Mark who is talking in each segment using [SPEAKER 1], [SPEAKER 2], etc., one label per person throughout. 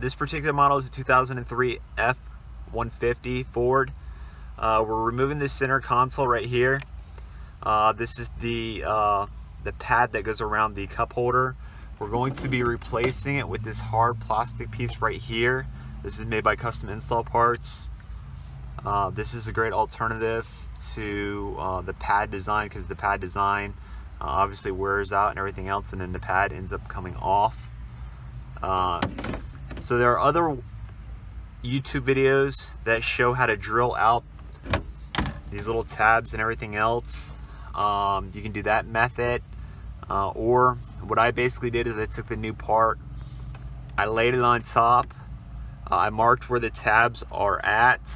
[SPEAKER 1] This particular model is a 2003 F150 Ford. We're removing the center console right here. This is the pad that goes around the cup holder. We're going to be replacing it with this hard plastic piece right here. This is made by Custom Install Parts. This is a great alternative to the pad design, because the pad design obviously wears out and everything else, and then the pad ends up coming off. So there are other YouTube videos that show how to drill out these little tabs and everything else. You can do that method, or what I basically did is I took the new part, I laid it on top, I marked where the tabs are at,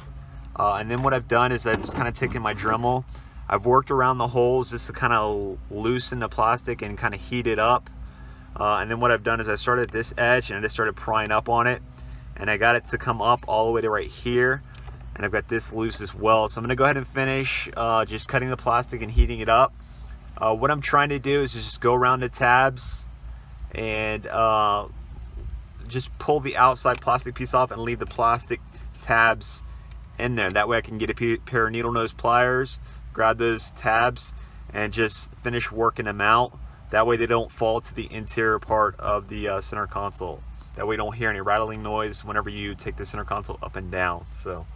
[SPEAKER 1] and then what I've done is I've just kind of taken my Dremel, I've worked around the holes just to kind of loosen the plastic and kind of heat it up. And then what I've done is I started at this edge and I just started prying up on it, and I got it to come up all the way to right here, and I've got this loose as well. So I'm going to go ahead and finish just cutting the plastic and heating it up. What I'm trying to do is just go around the tabs and just pull the outside plastic piece off and leave the plastic tabs in there. That way I can get a pair of needle nose pliers, grab those tabs, and just finish working them out. That way they don't fall to the interior part of the center console. That way you don't hear any rattling noise whenever you take the center console up and down. So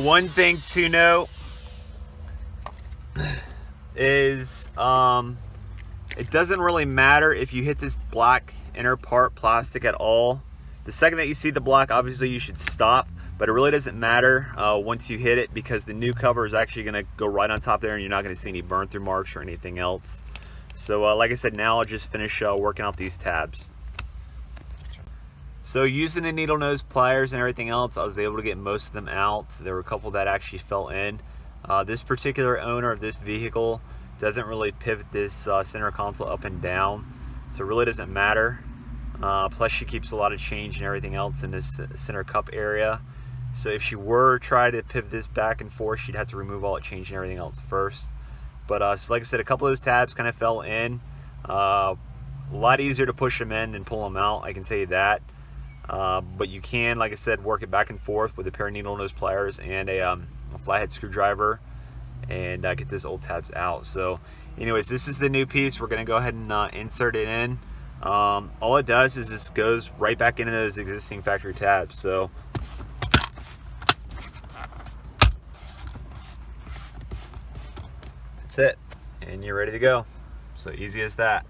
[SPEAKER 1] one thing to note is it doesn't really matter if you hit this black inner part plastic at all. The second that you see the black, obviously you should stop, but it really doesn't matter once you hit it, because the new cover is actually going to go right on top there and you're not going to see any burn through marks or anything else. So like I said, now I'll just finish working out these tabs. So using the needle nose pliers and everything else, I was able to get most of them out. There were a couple that actually fell in. This particular owner of this vehicle doesn't really pivot this center console up and down, so it really doesn't matter. Plus she keeps a lot of change and everything else in this center cup area. So if she were to try to pivot this back and forth, she'd have to remove all the change and everything else first. But so like I said, a couple of those tabs kind of fell in. A lot easier to push them in than pull them out, I can tell you that. But you can, like I said, work it back and forth with a pair of needle nose pliers and a flathead screwdriver, and get those old tabs out. So anyways, this is the new piece. We're going to go ahead and insert it in. All it does is this goes right back into those existing factory tabs. So that's it, and you're ready to go. So easy as that.